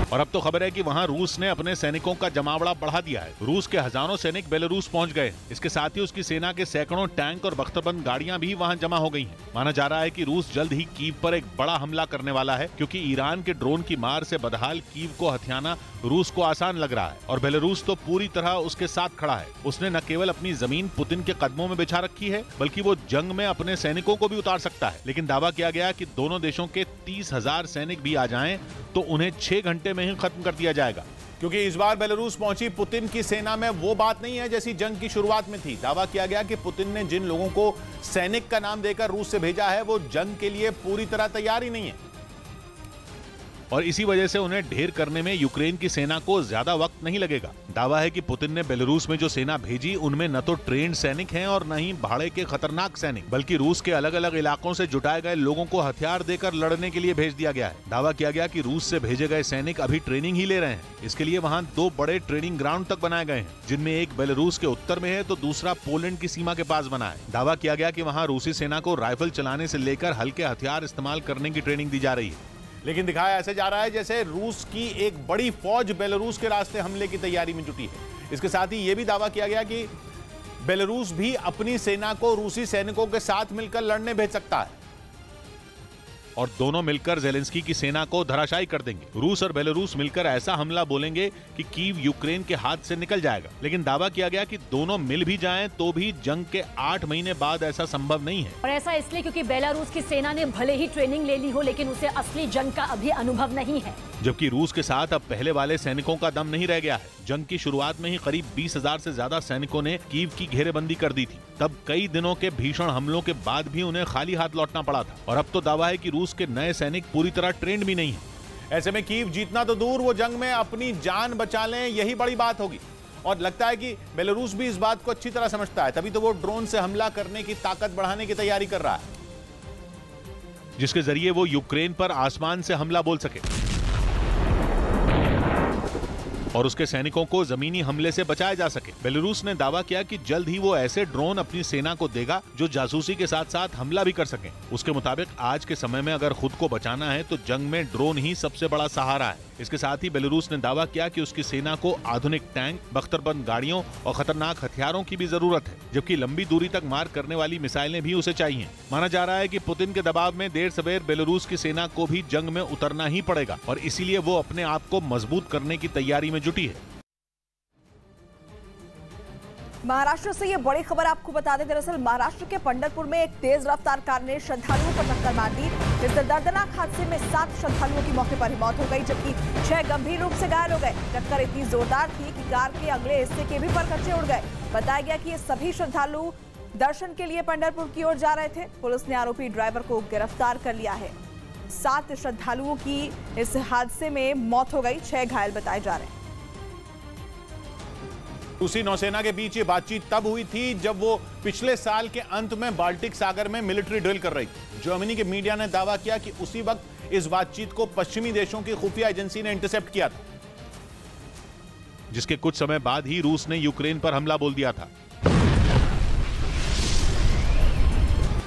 और अब तो खबर है कि वहां रूस ने अपने सैनिकों का जमावड़ा बढ़ा दिया है। रूस के हजारों सैनिक बेलारूस पहुंच गए। इसके साथ ही उसकी सेना के सैकड़ों टैंक और बख्तरबंद गाड़ियां भी वहां जमा हो गई हैं। माना जा रहा है कि रूस जल्द ही कीव पर एक बड़ा हमला करने वाला है, क्योंकि ईरान के ड्रोन की मार से बदहाल कीव को हथियाना रूस को आसान लग रहा है और बेलारूस तो पूरी तरह उसके साथ खड़ा है। उसने न केवल अपनी जमीन पुतिन के कदमों में बिछा रखी है, बल्कि वो जंग में अपने सैनिकों को भी उतार सकता है। लेकिन दावा किया गया कि दोनों देशों के 30,000 सैनिक भी आ जाएं तो उन्हें 6 घंटे में ही खत्म कर दिया जाएगा। क्योंकि इस बार बेलारूस पहुंची पुतिन की सेना में वो बात नहीं है जैसी जंग की शुरुआत में थी। दावा किया गया कि पुतिन ने जिन लोगों को सैनिक का नाम देकर रूस से भेजा है वो जंग के लिए पूरी तरह तैयार ही नहीं है। और इसी वजह से उन्हें ढेर करने में यूक्रेन की सेना को ज्यादा वक्त नहीं लगेगा। दावा है कि पुतिन ने बेलारूस में जो सेना भेजी उनमें न तो ट्रेन्ड सैनिक हैं और न ही भाड़े के खतरनाक सैनिक, बल्कि रूस के अलग अलग इलाकों से जुटाए गए लोगों को हथियार देकर लड़ने के लिए भेज दिया गया है। दावा किया गया कि रूस से भेजे गए सैनिक अभी ट्रेनिंग ही ले रहे हैं। इसके लिए वहाँ 2 बड़े ट्रेनिंग ग्राउंड तक बनाए गए हैं, जिनमें एक बेलारूस के उत्तर में है तो दूसरा पोलैंड की सीमा के पास बना है। दावा किया गया कि वहाँ रूसी सेना को राइफल चलाने से लेकर हल्के हथियार इस्तेमाल करने की ट्रेनिंग दी जा रही है। लेकिन दिखाया ऐसे जा रहा है जैसे रूस की एक बड़ी फौज बेलारूस के रास्ते हमले की तैयारी में जुटी है। इसके साथ ही यह भी दावा किया गया कि बेलारूस भी अपनी सेना को रूसी सैनिकों के साथ मिलकर लड़ने भेज सकता है और दोनों मिलकर जेलेंस्की की सेना को धराशायी कर देंगे। रूस और बेलारूस मिलकर ऐसा हमला बोलेंगे कि कीव यूक्रेन के हाथ से निकल जाएगा। लेकिन दावा किया गया कि दोनों मिल भी जाएं तो भी जंग के 8 महीने बाद ऐसा संभव नहीं है। और ऐसा इसलिए क्योंकि बेलारूस की सेना ने भले ही ट्रेनिंग ले ली हो, लेकिन उसे असली जंग का अभी अनुभव नहीं है। जबकि रूस के साथ अब पहले वाले सैनिकों का दम नहीं रह गया है। जंग की शुरुआत में ही करीब 20,000 से ज्यादा सैनिकों ने कीव की घेरेबंदी कर दी थी। तब कई दिनों के भीषण हमलों के बाद भी उन्हें खाली हाथ लौटना पड़ा था। और अब तो दावा है कि रूस के नए सैनिक पूरी तरह ट्रेंड भी नहीं है। ऐसे में कीव जीतना तो दूर, वो जंग में अपनी जान बचा लें, यही बड़ी बात होगी। और लगता है कि बेलारूस भी इस बात को अच्छी तरह समझता है, तभी तो वो ड्रोन से हमला करने की ताकत बढ़ाने की तैयारी कर रहा है, जिसके जरिए वो यूक्रेन पर आसमान से हमला बोल सके और उसके सैनिकों को जमीनी हमले से बचाया जा सके। बेलारूस ने दावा किया कि जल्द ही वो ऐसे ड्रोन अपनी सेना को देगा जो जासूसी के साथ साथ हमला भी कर सकें। उसके मुताबिक आज के समय में अगर खुद को बचाना है तो जंग में ड्रोन ही सबसे बड़ा सहारा है। इसके साथ ही बेलारूस ने दावा किया कि उसकी सेना को आधुनिक टैंक, बख्तरबंद गाड़ियों और खतरनाक हथियारों की भी जरूरत है, जबकि लंबी दूरी तक मार करने वाली मिसाइलें भी उसे चाहिए। माना जा रहा है कि पुतिन के दबाव में देर सवेर बेलारूस की सेना को भी जंग में उतरना ही पड़ेगा और इसीलिए वो अपने आप को मजबूत करने की तैयारी में जुटी है। महाराष्ट्र से ये बड़ी खबर आपको बता दें। दरअसल महाराष्ट्र के पंढरपुर में एक तेज रफ्तार कार ने श्रद्धालुओं को टक्कर मार दी। इस दर्दनाक हादसे में 7 श्रद्धालुओं की मौके पर ही मौत हो गई, जबकि 6 गंभीर रूप से घायल हो गए। टक्कर इतनी जोरदार थी कि कार के अगले हिस्से के भी परखच्चे उड़ गए। बताया गया कि ये सभी श्रद्धालु दर्शन के लिए पंढरपुर की ओर जा रहे थे। पुलिस ने आरोपी ड्राइवर को गिरफ्तार कर लिया है। 7 श्रद्धालुओं की इस हादसे में मौत हो गई, 6 घायल बताए जा रहे हैं। रूसी नौसेना के बीच ये बातचीत तब हुई थी जब वो पिछले साल के अंत में बाल्टिक सागर में मिलिट्री ड्रिल कर रही थी। जर्मनी के मीडिया ने दावा किया कि उसी वक्त इस बातचीत को पश्चिमी देशों की खुफिया एजेंसी ने इंटरसेप्ट किया था, जिसके कुछ समय बाद ही रूस ने यूक्रेन पर हमला बोल दिया था।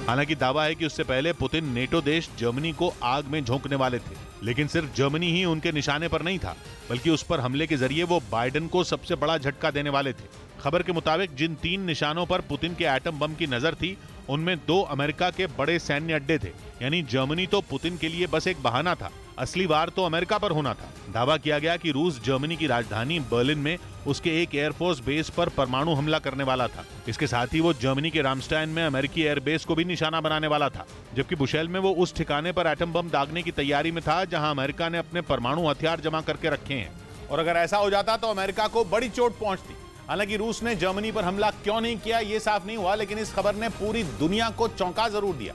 हालांकि दावा है कि उससे पहले पुतिन नेटो देश जर्मनी को आग में झोंकने वाले थे, लेकिन सिर्फ जर्मनी ही उनके निशाने पर नहीं था, बल्कि उस पर हमले के जरिए वो बाइडेन को सबसे बड़ा झटका देने वाले थे। खबर के मुताबिक जिन 3 निशानों पर पुतिन के एटम बम की नजर थी, उनमें 2 अमेरिका के बड़े सैन्य अड्डे थे। यानी जर्मनी तो पुतिन के लिए बस एक बहाना था, असली वार तो अमेरिका पर होना था। दावा किया गया कि रूस जर्मनी की राजधानी बर्लिन में उसके एक एयरफोर्स बेस पर परमाणु हमला करने वाला था। इसके साथ ही वो जर्मनी के रामस्टाइन में अमेरिकी एयरबेस को भी निशाना बनाने वाला था, जबकि बुशेल में वो उस ठिकाने पर एटम बम दागने की तैयारी में था जहां अमेरिका ने अपने परमाणु हथियार जमा करके रखे हैं। और अगर ऐसा हो जाता तो अमेरिका को बड़ी चोट पहुंचती। हालांकि रूस ने जर्मनी पर हमला क्यों नहीं किया ये साफ नहीं हुआ, लेकिन इस खबर ने पूरी दुनिया को चौंका जरूर दिया,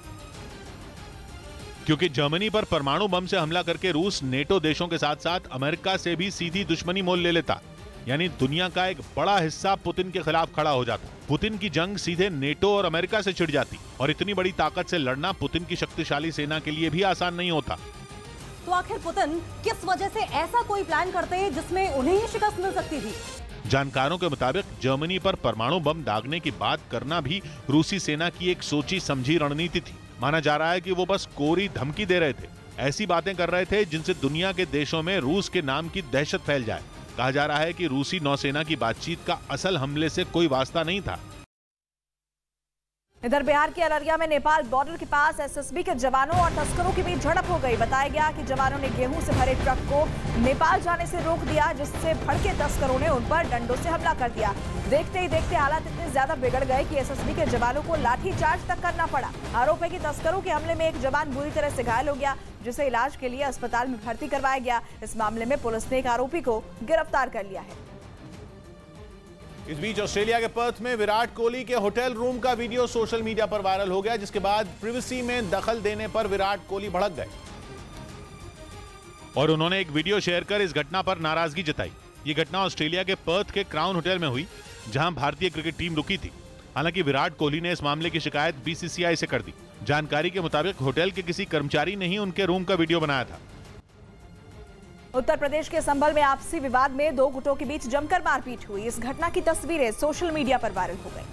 क्योंकि जर्मनी पर परमाणु बम से हमला करके रूस नेटो देशों के साथ साथ अमेरिका से भी सीधी दुश्मनी मोल ले लेता। यानी दुनिया का एक बड़ा हिस्सा पुतिन के खिलाफ खड़ा हो जाता। पुतिन की जंग सीधे नेटो और अमेरिका से छिड़ जाती और इतनी बड़ी ताकत से लड़ना पुतिन की शक्तिशाली सेना के लिए भी आसान नहीं होता। तो आखिर पुतिन किस वजह से ऐसा कोई प्लान करते जिसमें उन्हें ही शिकस्त मिल सकती थी? जानकारों के मुताबिक जर्मनी पर परमाणु बम दागने की बात करना भी रूसी सेना की एक सोची समझी रणनीति थी। माना जा रहा है कि वो बस कोरी धमकी दे रहे थे, ऐसी बातें कर रहे थे जिनसे दुनिया के देशों में रूस के नाम की दहशत फैल जाए। कहा जा रहा है कि रूसी नौसेना की बातचीत का असल हमले से कोई वास्ता नहीं था। इधर बिहार के अररिया में नेपाल बॉर्डर के पास एसएसबी के जवानों और तस्करों के बीच झड़प हो गई। बताया गया कि जवानों ने गेहूं से भरे ट्रक को नेपाल जाने से रोक दिया, जिससे भड़के तस्करों ने उन पर डंडों से हमला कर दिया। देखते ही देखते हालात इतने ज्यादा बिगड़ गए कि एसएसबी के जवानों को लाठीचार्ज तक करना पड़ा। आरोप है कि तस्करों के हमले में एक जवान बुरी तरह से घायल हो गया, जिसे इलाज के लिए अस्पताल में भर्ती करवाया गया। इस मामले में पुलिस ने एक आरोपी को गिरफ्तार कर लिया है। इस बीच ऑस्ट्रेलिया के पर्थ में विराट कोहली के होटल रूम का वीडियो सोशल मीडिया पर वायरल हो गया, जिसके बाद प्रिवेसी में दखल देने पर विराट कोहली भड़क गए। और उन्होंने एक वीडियो शेयर कर इस घटना पर नाराजगी जताई। ये घटना ऑस्ट्रेलिया के पर्थ के क्राउन होटल में हुई, जहां भारतीय क्रिकेट टीम रुकी थी। हालांकि विराट कोहली ने इस मामले की शिकायत बीसीसीआई से कर दी। जानकारी के मुताबिक होटल के किसी कर्मचारी ने ही उनके रूम का वीडियो बनाया था। उत्तर प्रदेश के संभल में आपसी विवाद में दो गुटों के बीच जमकर मारपीट हुई। इस घटना की तस्वीरें सोशल मीडिया पर वायरल हो गई।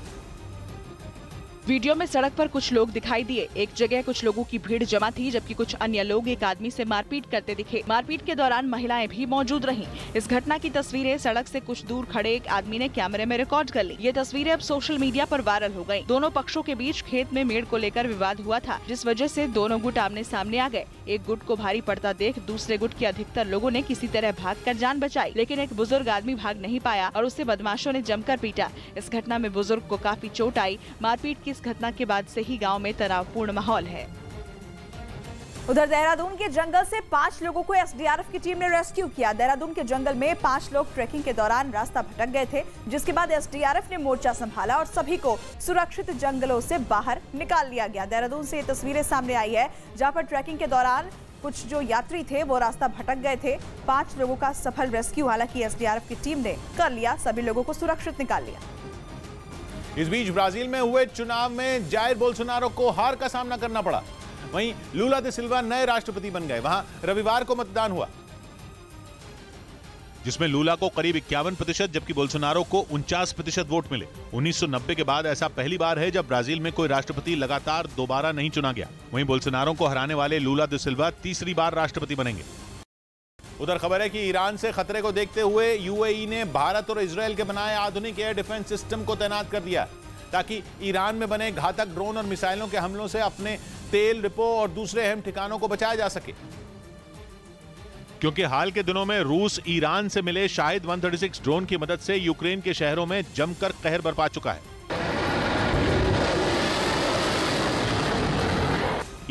वीडियो में सड़क पर कुछ लोग दिखाई दिए। एक जगह कुछ लोगों की भीड़ जमा थी, जबकि कुछ अन्य लोग एक आदमी से मारपीट करते दिखे। मारपीट के दौरान महिलाएं भी मौजूद रहीं। इस घटना की तस्वीरें सड़क से कुछ दूर खड़े एक आदमी ने कैमरे में रिकॉर्ड कर ली। ये तस्वीरें अब सोशल मीडिया पर वायरल हो गयी। दोनों पक्षों के बीच खेत में मेड़ को लेकर विवाद हुआ था, जिस वजह से दोनों गुट आमने सामने आ गए। एक गुट को भारी पड़ता देख दूसरे गुट के अधिकतर लोगों ने किसी तरह भागकर जान बचाई, लेकिन एक बुजुर्ग आदमी भाग नहीं पाया और उसे बदमाशों ने जमकर पीटा। इस घटना में बुजुर्ग को काफी चोट आई। मारपीट की इस घटना के बाद से ही गांव में तनावपूर्ण माहौल है। उधर देहरादून के जंगल से 5 लोगों को एसडीआरएफ की टीम ने रेस्क्यू किया। देहरादून के जंगल में 5 लोग ट्रैकिंग के दौरान रास्ता भटक गए थे, जिसके बाद एसडीआरएफ ने मोर्चा संभाला और सभी को सुरक्षित जंगलों से बाहर निकाल लिया गया। देहरादून से ये तस्वीरें सामने आई है, जहां पर ट्रैकिंग के दौरान कुछ जो यात्री थे वो रास्ता भटक गए थे। 5 लोगों का सफल रेस्क्यू हालांकि एसडीआरएफ की टीम ने कर लिया। सभी लोगों को सुरक्षित निकाल लिया। इस बीच ब्राजील में हुए चुनाव में जायर बोल्सोनारो को हार का सामना करना पड़ा। वहीं लूला दा सिल्वा नए राष्ट्रपति बन गए। वहां रविवार को मतदान हुआ, जिसमें लूला को करीब 51%, जबकि बोल्सोनारो को 49% वोट मिले। 1990 के बाद ऐसा पहली बार है जब ब्राजील में कोई राष्ट्रपति लगातार दोबारा नहीं चुना गया। वहीं बोल्सोनारो को हराने वाले लूला दा सिल्वा तीसरी बार राष्ट्रपति बनेंगे। उधर खबर है कि ईरान से खतरे को देखते हुए यूएई ने भारत और इजरायल के बनाए आधुनिक एयर डिफेंस सिस्टम को तैनात कर दिया, ताकि ईरान में बने घातक ड्रोन और मिसाइलों के हमलों से अपने तेल डिपो और दूसरे अहम ठिकानों को बचाया जा सके। क्योंकि हाल के दिनों में रूस ईरान से मिले शाहिद 136 ड्रोन की मदद से यूक्रेन के शहरों में जमकर कहर बरपा चुका है।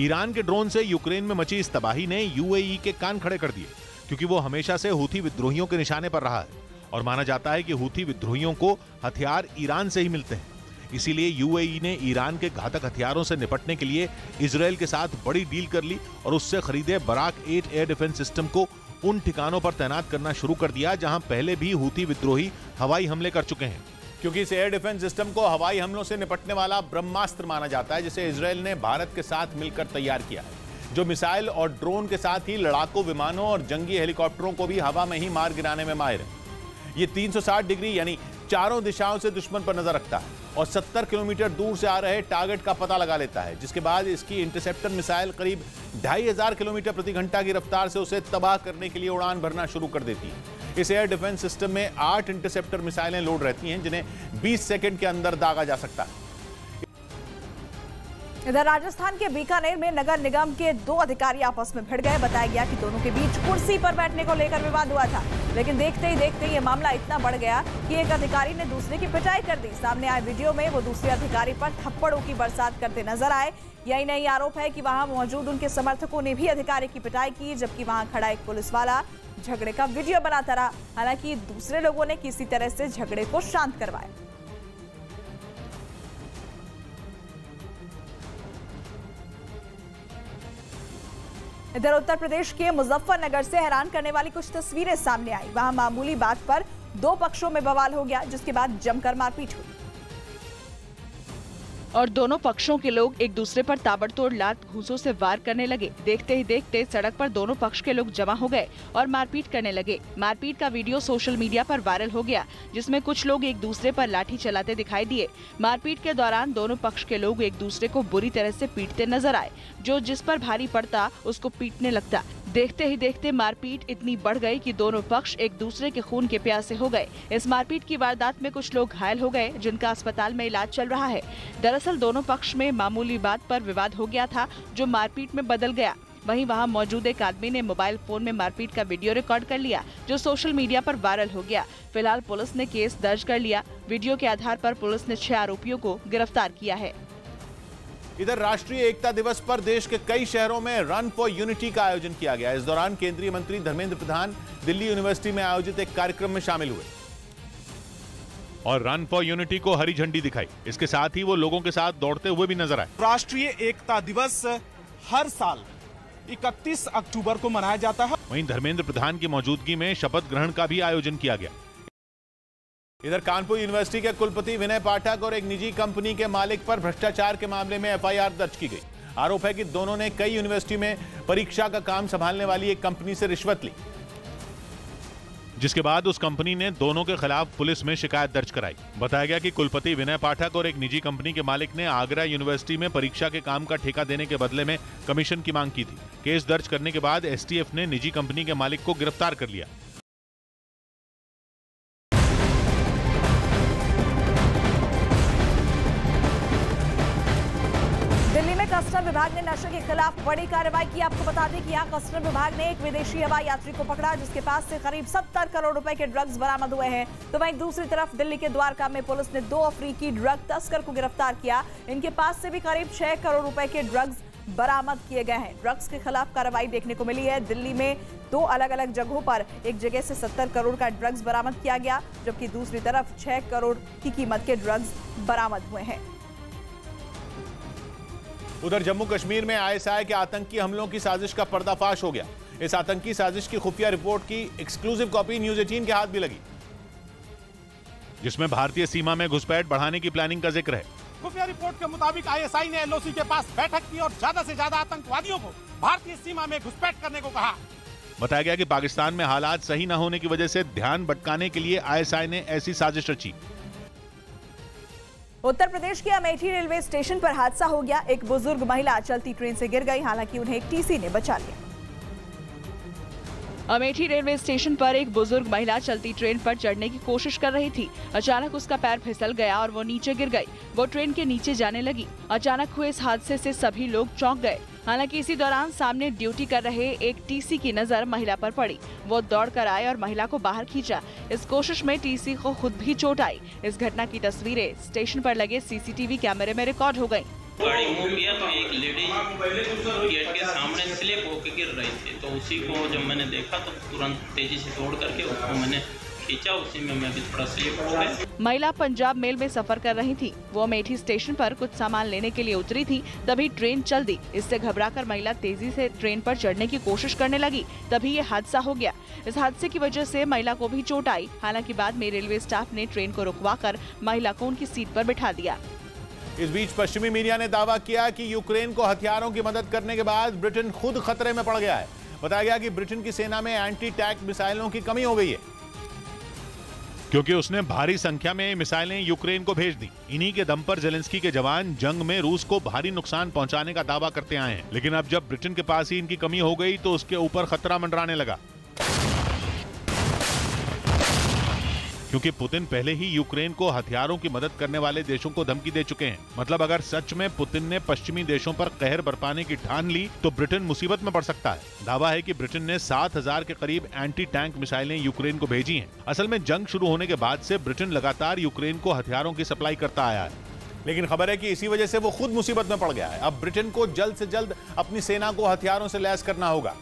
ईरान के ड्रोन से यूक्रेन में मची इस तबाही ने यूएई के कान खड़े कर दिए, क्योंकि वो हमेशा से हूथी विद्रोहियों के निशाने पर रहा है और माना जाता है कि हूथी विद्रोहियों को हथियार ईरान से ही मिलते हैं। इसीलिए यूएई ने ईरान के घातक हथियारों से निपटने के लिए इजरायल के साथ बड़ी डील कर ली और उससे खरीदे बराक 8 एयर डिफेंस सिस्टम को उन ठिकानों पर तैनात करना शुरू कर दिया जहां पहले भी हूथी विद्रोही हवाई हमले कर चुके हैं। क्योंकि इस एयर डिफेंस सिस्टम को हवाई हमलों से निपटने वाला ब्रह्मास्त्र माना जाता है, जिसे इजरायल ने भारत के साथ मिलकर तैयार किया है, जो मिसाइल और ड्रोन के साथ ही लड़ाकू विमानों और जंगी हेलीकॉप्टरों को भी हवा में ही मार गिराने में माहिर है। ये 360 डिग्री यानी चारों दिशाओं से दुश्मन पर नजर रखता है और 70 किलोमीटर दूर से आ रहे टारगेट का पता लगा लेता है, जिसके बाद इसकी इंटरसेप्टर मिसाइल करीब 2500 किलोमीटर प्रति घंटा की रफ्तार से उसे तबाह करने के लिए उड़ान भरना शुरू कर देती है। इस एयर डिफेंस सिस्टम में 8 इंटरसेप्टर मिसाइलें लोड रहती हैं, जिन्हें 20 सेकंड के अंदर दागा जा सकता है। इधर राजस्थान के बीकानेर में नगर निगम के 2 अधिकारी आपस में भिड़ गए। बताया गया कि दोनों के बीच कुर्सी पर बैठने को लेकर विवाद हुआ था, लेकिन देखते ही देखते ये मामला इतना बढ़ गया कि एक अधिकारी ने दूसरे की पिटाई कर दी। सामने आए वीडियो में वो दूसरे अधिकारी पर थप्पड़ों की बरसात करते नजर आए। यही नहीं, आरोप है कि वहां मौजूद उनके समर्थकों ने भी अधिकारी की पिटाई की, जबकि वहां खड़ा एक पुलिस वाला झगड़े का वीडियो बनाता रहा। हालांकि दूसरे लोगों ने किसी तरह से झगड़े को शांत करवाया। इधर उत्तर प्रदेश के मुजफ्फरनगर से हैरान करने वाली कुछ तस्वीरें सामने आई। वहां मामूली बात पर 2 पक्षों में बवाल हो गया, जिसके बाद जमकर मारपीट हुई और दोनों पक्षों के लोग एक दूसरे पर ताबड़तोड़ लात घूंसों से वार करने लगे। देखते ही देखते सड़क पर दोनों पक्ष के लोग जमा हो गए और मारपीट करने लगे। मारपीट का वीडियो सोशल मीडिया पर वायरल हो गया, जिसमें कुछ लोग एक दूसरे पर लाठी चलाते दिखाई दिए। मारपीट के दौरान दोनों पक्ष के लोग एक दूसरे को बुरी तरह से पीटते नजर आए। जो जिस पर भारी पड़ता उसको पीटने लगता। देखते ही देखते मारपीट इतनी बढ़ गई कि दोनों पक्ष एक दूसरे के खून के प्यासे हो गए। इस मारपीट की वारदात में कुछ लोग घायल हो गए, जिनका अस्पताल में इलाज चल रहा है। दरअसल दोनों पक्ष में मामूली बात पर विवाद हो गया था, जो मारपीट में बदल गया। वहीं वहां मौजूद एक आदमी ने मोबाइल फोन में मारपीट का वीडियो रिकॉर्ड कर लिया, जो सोशल मीडिया पर वायरल हो गया। फिलहाल पुलिस ने केस दर्ज कर लिया। वीडियो के आधार पर पुलिस ने 6 आरोपियों को गिरफ्तार किया है। इधर राष्ट्रीय एकता दिवस पर देश के कई शहरों में रन फॉर यूनिटी का आयोजन किया गया। इस दौरान केंद्रीय मंत्री धर्मेंद्र प्रधान दिल्ली यूनिवर्सिटी में आयोजित एक कार्यक्रम में शामिल हुए और रन फॉर यूनिटी को हरी झंडी दिखाई। इसके साथ ही वो लोगों के साथ दौड़ते हुए भी नजर आए। राष्ट्रीय एकता दिवस हर साल 31 अक्टूबर को मनाया जाता है। वहीं धर्मेंद्र प्रधान की मौजूदगी में शपथ ग्रहण का भी आयोजन किया गया। इधर कानपुर यूनिवर्सिटी के कुलपति विनय पाठक और एक निजी कंपनी के मालिक पर भ्रष्टाचार के मामले में एफआईआर दर्ज की गई। आरोप है कि दोनों ने कई यूनिवर्सिटी में परीक्षा का काम संभालने वाली एक कंपनी से रिश्वत ली, जिसके बाद उस कंपनी ने दोनों के खिलाफ पुलिस में शिकायत दर्ज कराई। बताया गया कि कुलपति विनय पाठक और एक निजी कंपनी के मालिक ने आगरा यूनिवर्सिटी में परीक्षा के काम का ठेका देने के बदले में कमीशन की मांग की थी। केस दर्ज करने के बाद एसटीएफ ने निजी कंपनी के मालिक को गिरफ्तार कर लिया। दिल्ली में कस्टम विभाग ने नशे के खिलाफ बड़ी कार्रवाई की। आपको बता दें कि यहाँ कस्टम विभाग ने एक विदेशी हवाई यात्री को पकड़ा, जिसके पास से करीब 70 करोड़ रुपए के ड्रग्स बरामद हुए हैं। तो वहीं दूसरी तरफ दिल्ली के द्वारका में पुलिस ने 2 अफ्रीकी ड्रग तस्कर को गिरफ्तार किया। इनके पास से भी करीब 6 करोड़ रुपए के ड्रग्स बरामद किए गए हैं। ड्रग्स के खिलाफ कार्रवाई देखने को मिली है। दिल्ली में 2 अलग अलग जगहों पर एक जगह से 70 करोड़ का ड्रग्स बरामद किया गया, जबकि दूसरी तरफ 6 करोड़ की कीमत के ड्रग्स बरामद हुए हैं। उधर जम्मू कश्मीर में आईएसआई के आतंकी हमलों की साजिश का पर्दाफाश हो गया। इस आतंकी साजिश की खुफिया रिपोर्ट की एक्सक्लूसिव कॉपी न्यूज 18 के हाथ भी लगी, जिसमें भारतीय सीमा में घुसपैठ बढ़ाने की प्लानिंग का जिक्र है। खुफिया रिपोर्ट के मुताबिक आईएसआई ने एलओसी के पास बैठक की और ज्यादा से ज्यादा आतंकवादियों को भारतीय सीमा में घुसपैठ करने को कहा। बताया गया कि पाकिस्तान में हालात सही न होने की वजह से ध्यान भटकाने के लिए आईएसआई ने ऐसी साजिश रची। उत्तर प्रदेश के अमेठी रेलवे स्टेशन पर हादसा हो गया। एक बुजुर्ग महिला चलती ट्रेन से गिर गई, हालांकि उन्हें एक टीसी ने बचा लिया। अमेठी रेलवे स्टेशन पर एक बुजुर्ग महिला चलती ट्रेन पर चढ़ने की कोशिश कर रही थी। अचानक उसका पैर फिसल गया और वो नीचे गिर गई। वो ट्रेन के नीचे जाने लगी। अचानक हुए इस हादसे से सभी लोग चौंक गए। हालांकि इसी दौरान सामने ड्यूटी कर रहे एक टीसी की नजर महिला पर पड़ी। वो दौड़कर आए और महिला को बाहर खींचा। इस कोशिश में टीसी को खुद भी चोट आई। इस घटना की तस्वीरें स्टेशन पर लगे सीसीटीवी कैमरे में रिकॉर्ड हो गई। गाड़ी मूव किया तो एक लेडी गेट के सामने स्लिप होकर गिर रही थी, तो उसी को जब मैंने देखा तो तुरंत तेजी से दौड़ करके उसको मैंने खींचा। उसी में मैं भी थोड़ा स्लिप हो गया। महिला पंजाब मेल में सफर कर रही थी। वो अमेठी स्टेशन पर कुछ सामान लेने के लिए उतरी थी, तभी ट्रेन चल दी। इससे घबराकर महिला तेजी से ट्रेन पर चढ़ने की कोशिश करने लगी, तभी ये हादसा हो गया। इस हादसे की वजह से महिला को भी चोट आई। हालांकि बाद में रेलवे स्टाफ ने ट्रेन को रुकवाकर महिला को उनकी सीट पर बिठा दिया। इस बीच पश्चिमी मीडिया ने दावा किया कि यूक्रेन को हथियारों की मदद करने के बाद ब्रिटेन खुद खतरे में पड़ गया है। बताया गया कि ब्रिटेन की सेना में एंटी टैंक मिसाइलों की कमी हो गई है, क्योंकि उसने भारी संख्या में मिसाइलें यूक्रेन को भेज दी। इन्हीं के दम पर जेलेंस्की के जवान जंग में रूस को भारी नुकसान पहुंचाने का दावा करते आए हैं। लेकिन अब जब ब्रिटेन के पास ही इनकी कमी हो गई तो उसके ऊपर खतरा मंडराने लगा, क्योंकि पुतिन पहले ही यूक्रेन को हथियारों की मदद करने वाले देशों को धमकी दे चुके हैं। मतलब अगर सच में पुतिन ने पश्चिमी देशों पर कहर बरपाने की ठान ली तो ब्रिटेन मुसीबत में पड़ सकता है। दावा है कि ब्रिटेन ने 7000 के करीब एंटी टैंक मिसाइलें यूक्रेन को भेजी हैं। असल में जंग शुरू होने के बाद से ब्रिटेन लगातार यूक्रेन को हथियारों की सप्लाई करता आया है। लेकिन खबर है कि इसी वजह से वो खुद मुसीबत में पड़ गया है। अब ब्रिटेन को जल्द से जल्द अपनी सेना को हथियारों से लैस करना होगा।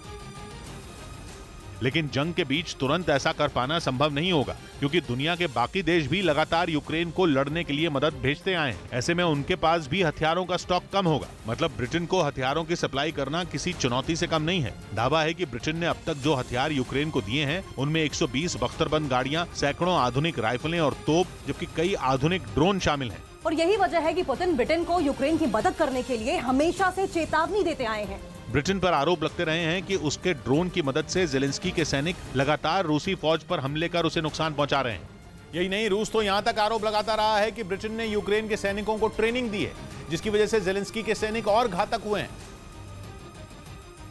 लेकिन जंग के बीच तुरंत ऐसा कर पाना संभव नहीं होगा, क्योंकि दुनिया के बाकी देश भी लगातार यूक्रेन को लड़ने के लिए मदद भेजते आए हैं। ऐसे में उनके पास भी हथियारों का स्टॉक कम होगा। मतलब ब्रिटेन को हथियारों की सप्लाई करना किसी चुनौती से कम नहीं है। दावा है कि ब्रिटेन ने अब तक जो हथियार यूक्रेन को दिए हैं उनमें 120 बख्तरबंद गाड़ियां, सैकड़ों आधुनिक राइफलें और तोप, जबकि कई आधुनिक ड्रोन शामिल हैं। और यही वजह है कि पुतिन ब्रिटेन को यूक्रेन की मदद करने के लिए हमेशा से चेतावनी देते आए हैं। ब्रिटेन पर आरोप लगते रहे हैं कि उसके ड्रोन की मदद से जेलेंस्की के सैनिक लगातार रूसी फौज पर हमले कर उसे नुकसान पहुंचा रहे हैं। यही नहीं, रूस तो यहां तक आरोप लगाता रहा है कि ब्रिटेन ने यूक्रेन के सैनिकों को ट्रेनिंग दी है, जिसकी वजह से जेलेंस्की के सैनिक और घातक हुए हैं।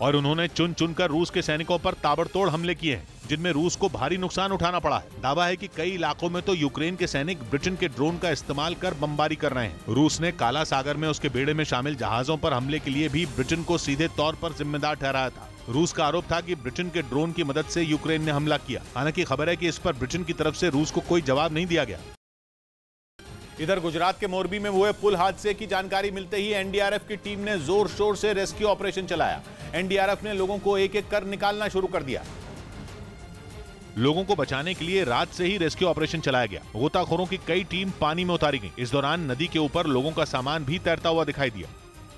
और उन्होंने चुन चुनकर रूस के सैनिकों पर ताबड़तोड़ हमले किए हैं, जिनमें रूस को भारी नुकसान उठाना पड़ा है। दावा है कि कई इलाकों में तो यूक्रेन के सैनिक ब्रिटेन के ड्रोन का इस्तेमाल कर बमबारी कर रहे हैं। रूस ने काला सागर में उसके बेड़े में शामिल जहाजों पर हमले के लिए भी ब्रिटेन को सीधे तौर पर जिम्मेदार ठहराया था। रूस का आरोप था कि ब्रिटेन के ड्रोन की मदद से यूक्रेन ने हमला किया। हालांकि खबर है कि इस पर ब्रिटेन की तरफ से रूस को कोई जवाब नहीं दिया गया। इधर गुजरात के मोरबी में हुए पुल हादसे की जानकारी मिलते ही एनडीआरएफ की टीम ने जोर शोर से रेस्क्यू ऑपरेशन चलाया। एनडीआरएफ ने लोगों को एक एक कर निकालना शुरू कर दिया। लोगों को बचाने के लिए रात से ही रेस्क्यू ऑपरेशन चलाया गया। गोताखोरों की कई टीम पानी में उतारी गई। इस दौरान नदी के ऊपर लोगों का सामान भी तैरता हुआ दिखाई दिया।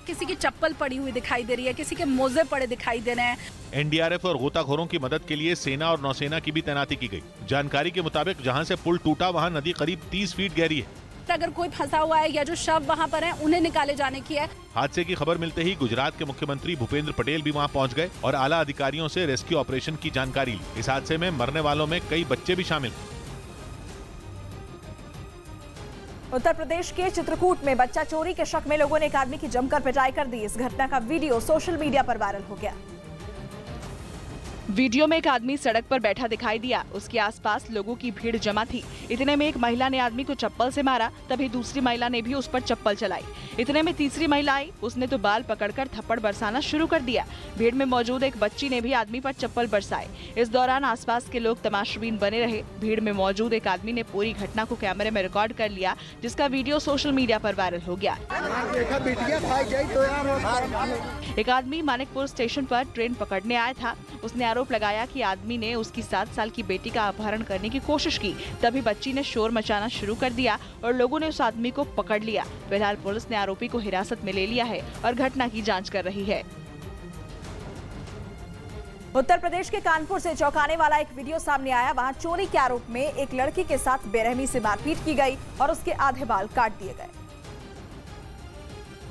किसी की चप्पल पड़ी हुई दिखाई दे रही है, किसी के मोजे पड़े दिखाई दे रहे हैं। एनडीआरएफ और गोताखोरों की मदद के लिए सेना और नौसेना की भी तैनाती की गई। जानकारी के मुताबिक जहां से पुल टूटा वहां नदी करीब 30 फीट गहरी है। अगर कोई फंसा हुआ है या जो शव वहां पर है उन्हें निकाले जाने की है। हादसे की खबर मिलते ही गुजरात के मुख्यमंत्री भूपेंद्र पटेल भी वहां पहुंच गए और आला अधिकारियों से रेस्क्यू ऑपरेशन की जानकारी ली। इस हादसे में मरने वालों में कई बच्चे भी शामिल हैं। उत्तर प्रदेश के चित्रकूट में बच्चा चोरी के शक में लोगों ने एक आदमी की जमकर पिटाई कर दी। इस घटना का वीडियो सोशल मीडिया पर वायरल हो गया। वीडियो में एक आदमी सड़क पर बैठा दिखाई दिया। उसके आसपास लोगों की भीड़ जमा थी। इतने में एक महिला ने आदमी को चप्पल से मारा, तभी दूसरी महिला ने भी उस पर चप्पल चलाई। इतने में तीसरी महिला आई, उसने तो बाल पकड़कर थप्पड़ बरसाना शुरू कर दिया। भीड़ में मौजूद एक बच्ची ने भी आदमी पर चप्पल बरसाए। इस दौरान आसपास के लोग तमाशबीन बने रहे। भीड़ में मौजूद एक आदमी ने पूरी घटना को कैमरे में रिकॉर्ड कर लिया, जिसका वीडियो सोशल मीडिया पर वायरल हो गया। एक आदमी मानिकपुर स्टेशन पर ट्रेन पकड़ने आया था। उसने आरोप लगाया कि आदमी ने उसकी 7 साल की बेटी का अपहरण करने की कोशिश की। तभी बच्ची ने शोर मचाना शुरू कर दिया और लोगों ने उस आदमी को पकड़ लिया। फिलहाल पुलिस ने आरोपी को हिरासत में ले लिया है और घटना की जांच कर रही है। उत्तर प्रदेश के कानपुर से चौंकाने वाला एक वीडियो सामने आया। वहां चोरी के आरोप में एक लड़की के साथ बेरहमी से मारपीट की गई और उसके आधे बाल काट दिए गए,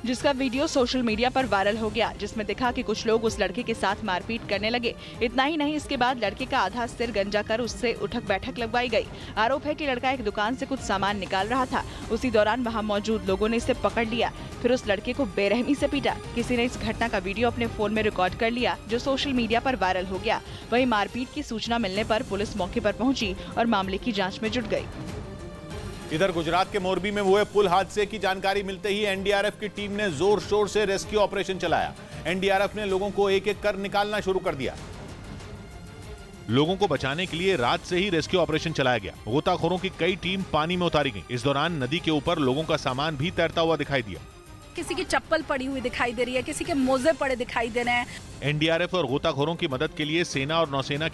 जिसका वीडियो सोशल मीडिया पर वायरल हो गया, जिसमें दिखा कि कुछ लोग उस लड़के के साथ मारपीट करने लगे। इतना ही नहीं, इसके बाद लड़के का आधा सिर गंजा कर उससे उठक बैठक लगवाई गई। आरोप है कि लड़का एक दुकान से कुछ सामान निकाल रहा था। उसी दौरान वहां मौजूद लोगों ने इसे पकड़ लिया, फिर उस लड़के को बेरहमी से पीटा। किसी ने इस घटना का वीडियो अपने फोन में रिकॉर्ड कर लिया, जो सोशल मीडिया पर वायरल हो गया। वहीं मारपीट की सूचना मिलने पर पुलिस मौके पर पहुंची और मामले की जाँच में जुट गयी। इधर गुजरात के मोरबी में हुए पुल हादसे की जानकारी मिलते ही एनडीआरएफ की टीम ने जोर शोर से रेस्क्यू ऑपरेशन चलाया। एनडीआरएफ ने लोगों को एक एक कर निकालना शुरू कर दिया। लोगों को बचाने के लिए रात से ही रेस्क्यू ऑपरेशन चलाया गया। गोताखोरों की कई टीम पानी में उतारी गई। इस दौरान नदी के ऊपर लोगों का सामान भी तैरता हुआ दिखाई दिया। किसी की चप्पल पड़ी हुई दिखाई दे रही है, किसी के मोजे पड़े दिखाई दे रहे हैं। एनडीआरएफ और गोताखोरों की मदद के लिए सेना और नौसेना